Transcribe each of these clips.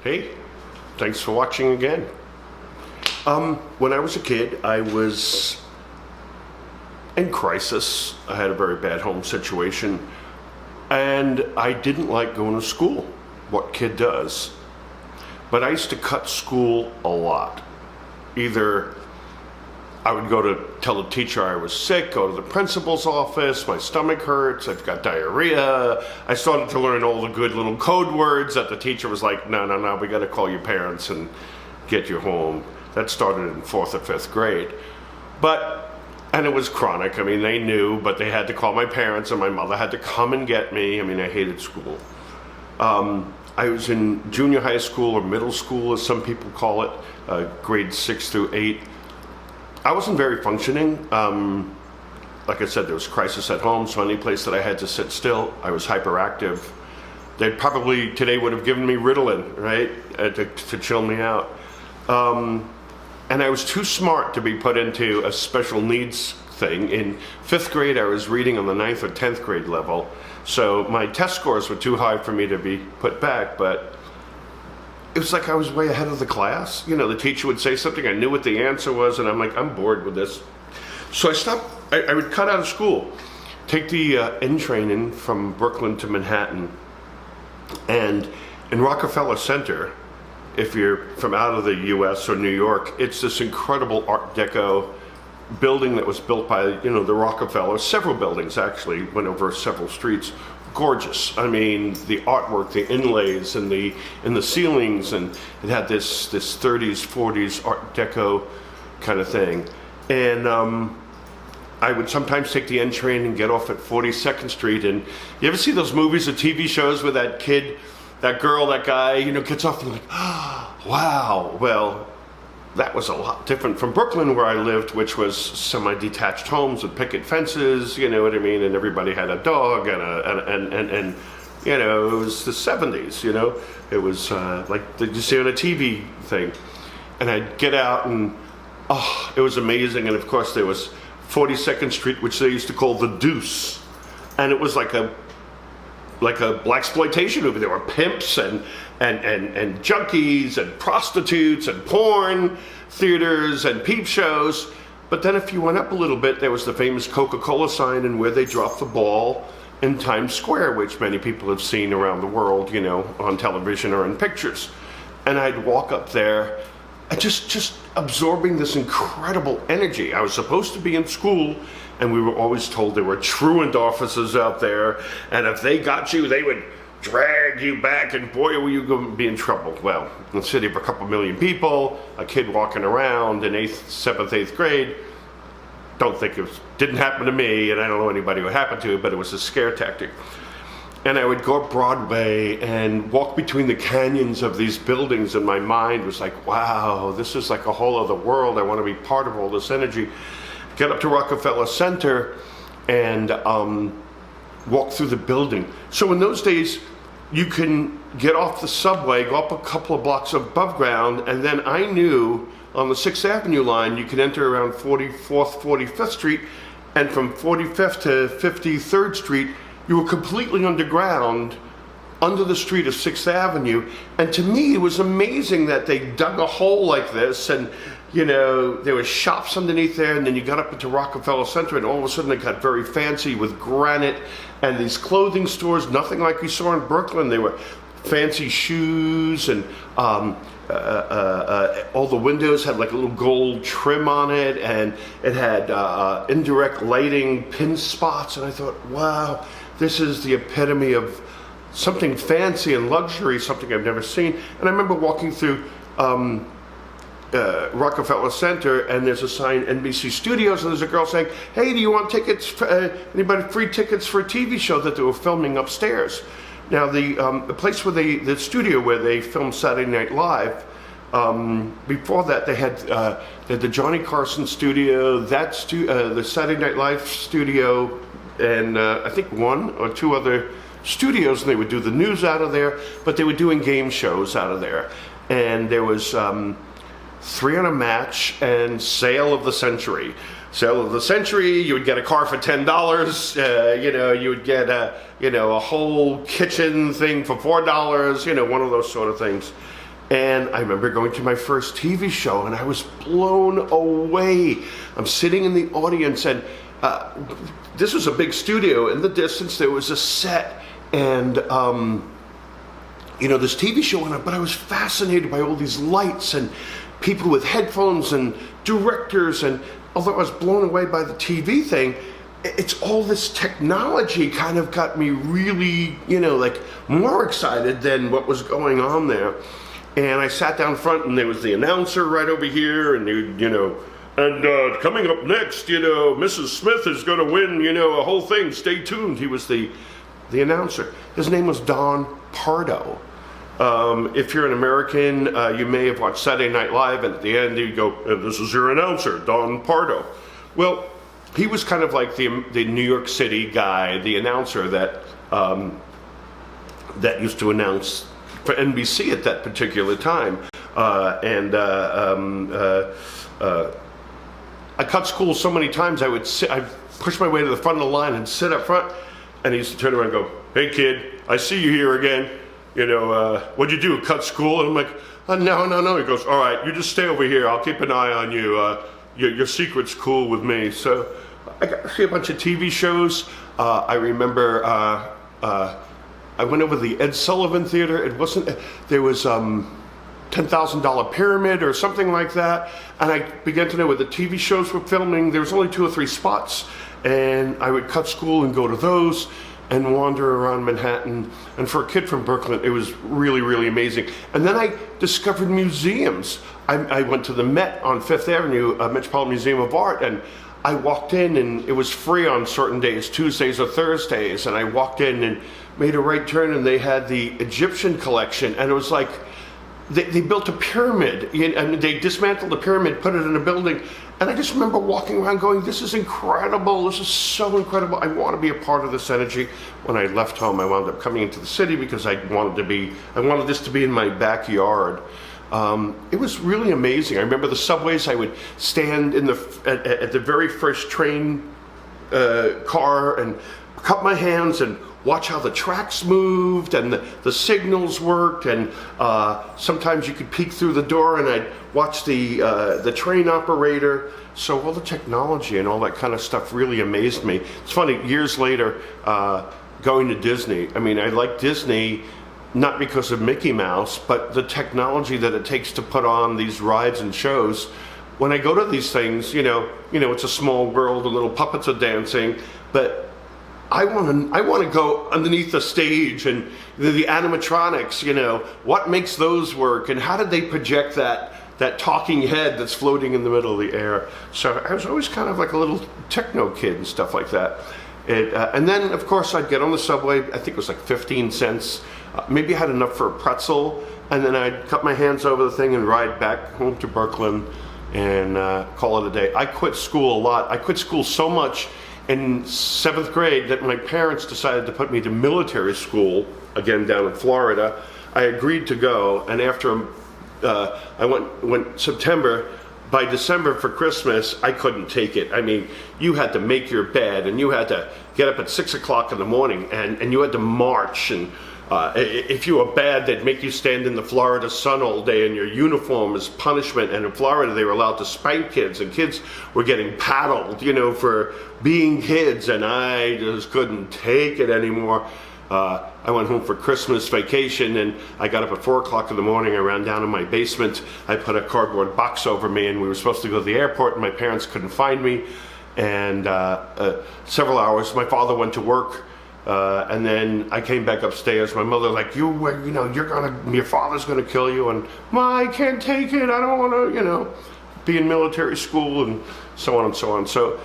Hey, thanks for watching again. When I was a kid, I was in crisis. I had a very bad home situation, and I didn't like going to school. What kid does? But I used to cut school a lot. Either I would go to tell the teacher I was sick, go to the principal's office, my stomach hurts, I've got diarrhea. I started to learn all the good little code words that the teacher was like, no, we gotta call your parents and get you home. That started in 4th or 5th grade. And it was chronic. I mean, they knew, but they had to call my parents, and my mother had to come and get me. I mean, I hated school. I was in junior high school, or middle school, as some people call it, grades 6 through 8. I wasn't very functioning. Like I said, there was crisis at home, so any place that I had to sit still, I was hyperactive. They probably today would have given me Ritalin, right, to chill me out. And I was too smart to be put into a special needs thing. In 5th grade, I was reading on the 9th or 10th grade level, so my test scores were too high for me to be put back, but it was like I was way ahead of the class. You know, the teacher would say something, I knew what the answer was, and I'm like, I'm bored with this. So I stopped. I would cut out of school, take the N train in from Brooklyn to Manhattan, and in Rockefeller Center, if you're from out of the US or New York, it's this incredible Art Deco building that was built by, the Rockefellers. Several buildings actually, went over several streets. Gorgeous. I mean, the artwork, the inlays in the ceilings, and it had this 30s, 40s Art Deco kind of thing. And I would sometimes take the N train and get off at 42nd Street. And you ever see those movies or TV shows where that kid, that girl, that guy, gets off and like, oh, wow. Well, that was a lot different from Brooklyn, where I lived, which was semi-detached homes with picket fences, you know what I mean, and everybody had a dog, and it was the 70s, it was like you see on a TV thing. And I'd get out, and it was amazing. And of course there was 42nd Street, which they used to call the Deuce, and it was like a blaxploitation movie. There were pimps and junkies and prostitutes and porn theaters and peep shows. But then if you went up a little bit, there was the famous Coca-Cola sign, and where they dropped the ball in Times Square, which many people have seen around the world, on television or in pictures. And I'd walk up there and just absorbing this incredible energy. I was supposed to be in school, and we were always told there were truant officers out there, and if they got you, they would drag you back, and boy, were you going to be in trouble. Well, in a city of a couple million people, a kid walking around in 8th, 7th, 8th grade, don't think didn't happen to me, and I don't know anybody who happened to, but it was a scare tactic. And I would go up Broadway and walk between the canyons of these buildings, and my mind was like, wow, this is like a whole other world. I want to be part of all this energy. Get up to Rockefeller Center and walk through the building. So in those days, you can get off the subway, go up a couple of blocks above ground, and then I knew on the 6th Avenue line, you could enter around 44th, 45th Street, and from 45th to 53rd Street, you were completely underground, under the street of 6th Avenue. And to me, it was amazing that they dug a hole like this, and there were shops underneath there, and then you got up into Rockefeller Center, and all of a sudden it got very fancy with granite and these clothing stores, nothing like we saw in Brooklyn. They were fancy shoes, and all the windows had like a little gold trim on it, and it had indirect lighting, pin spots, and I thought, wow, this is the epitome of something fancy and luxury, something I've never seen. And I remember walking through Rockefeller Center, and there's a sign, NBC Studios, and there's a girl saying, hey, do you want tickets, anybody free tickets for a TV show that they were filming upstairs? Now the place where the studio where they filmed Saturday Night Live, before that they had the Johnny Carson studio, the Saturday Night Live studio, and I think 1 or 2 other studios, and they would do the news out of there, but they were doing game shows out of there. And there was 3 on a match and Sale of the Century. Sale of the Century, you would get a car for $10. You would get a whole kitchen thing for $4. One of those sort of things. And I remember going to my first TV show, and I was blown away. I'm sitting in the audience, and this was a big studio. In the distance, there was a set, and this TV show went up, but I was fascinated by all these lights and people with headphones and directors, and although I was blown away by the TV thing, it's all this technology kind of got me really, more excited than what was going on there. And I sat down front, and there was the announcer right over here, and and coming up next, Mrs. Smith is going to win, a whole thing. Stay tuned. He was the announcer. His name was Don Pardo. If you're an American, you may have watched Saturday Night Live, and at the end you go, "This is your announcer, Don Pardo." Well, he was kind of like the New York City guy, the announcer that used to announce for NBC at that particular time. I cut school so many times, I'd push my way to the front of the line and sit up front, and he used to turn around and go, "Hey kid, I see you here again. What'd you do, cut school?" And I'm like, no. He goes, "All right, you just stay over here. I'll keep an eye on you. Your secret's cool with me." So I got to see a bunch of TV shows. I remember I went over to the Ed Sullivan Theater. There was $10,000 Pyramid or something like that. And I began to know where the TV shows were filming. There was only 2 or 3 spots. And I would cut school and go to those and wander around Manhattan. And for a kid from Brooklyn, it was really, really amazing. And then I discovered museums. I went to the Met on Fifth Avenue, Metropolitan Museum of Art, and I walked in, and it was free on certain days, Tuesdays or Thursdays, and I walked in and made a right turn, and they had the Egyptian collection, and it was like they built a pyramid, and they dismantled the pyramid, put it in a building, and I just remember walking around going, "This is incredible, this is so incredible, I want to be a part of this energy." When I left home, I wound up coming into the city because I wanted this to be in my backyard. It was really amazing. I remember the subways. I would stand at the very first train car and cup my hands and watch how the tracks moved and the signals worked. And sometimes you could peek through the door, and I'd watch the train operator. So all the technology and all that kind of stuff really amazed me. It's funny, years later, going to Disney. I mean, I like Disney not because of Mickey Mouse, but the technology that it takes to put on these rides and shows. When I go to these things, it's a small world, the little puppets are dancing, but I want to go underneath the stage and the animatronics, what makes those work, and how did they project that talking head that's floating in the middle of the air? So I was always kind of like a little techno kid and stuff like that. And then, of course, I'd get on the subway. I think it was like 15 cents. Maybe I had enough for a pretzel, and then I'd cut my hands over the thing and ride back home to Brooklyn and call it a day. I quit school a lot. I quit school so much in 7th grade that my parents decided to put me to military school, again down in Florida. I agreed to go, and after I went September, by December for Christmas, I couldn't take it. I mean, you had to make your bed, and you had to get up at 6 o'clock in the morning, and you had to march, and if you were bad, they'd make you stand in the Florida sun all day in your uniform as punishment. And in Florida, they were allowed to spank kids, and kids were getting paddled, for being kids, and I just couldn't take it anymore. I went home for Christmas vacation, and I got up at 4 o'clock in the morning. I ran down in my basement. I put a cardboard box over me, and we were supposed to go to the airport, and my parents couldn't find me. And several hours, my father went to work. And then I came back upstairs. My mother your father's gonna kill you, and I can't take it. I don't want to, be in military school, and so on and so on. So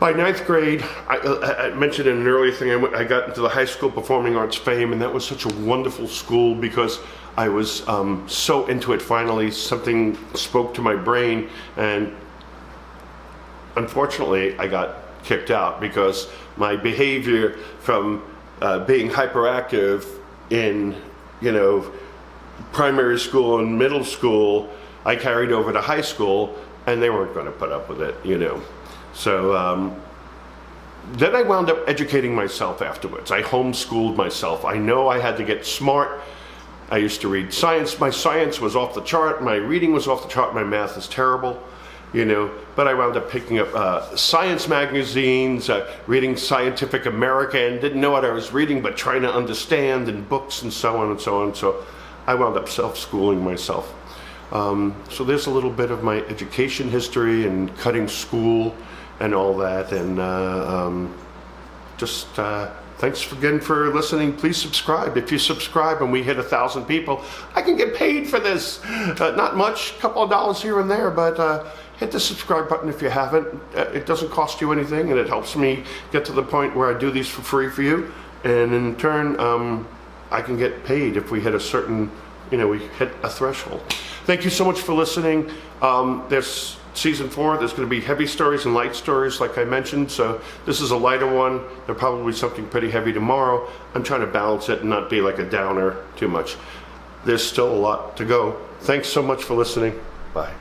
by 9th grade, I mentioned in an earlier thing, I got into the high school performing arts fame, and that was such a wonderful school because I was so into it. Finally, something spoke to my brain, and unfortunately, I got kicked out because my behavior from being hyperactive in, primary school and middle school, I carried over to high school, and they weren't going to put up with it, So then I wound up educating myself afterwards. I homeschooled myself. I know I had to get smart. I used to read science. My science was off the chart. My reading was off the chart. My math is terrible, you know. But I wound up picking up science magazines, reading Scientific American. Didn't know what I was reading, but trying to understand, and books and so on and so on. So I wound up self-schooling myself. So there's a little bit of my education history and cutting school and all that. And thanks again for listening. Please subscribe. If you subscribe and we hit 1,000 people, I can get paid for this. Not much, a couple of dollars here and there, but hit the subscribe button if you haven't. It doesn't cost you anything, and it helps me get to the point where I do these for free for you. And in turn, I can get paid if we hit a certain, we hit a threshold. Thank you so much for listening. There's season 4. There's going to be heavy stories and light stories, like I mentioned. So this is a lighter one. There'll probably be something pretty heavy tomorrow. I'm trying to balance it and not be like a downer too much. There's still a lot to go. Thanks so much for listening. Bye.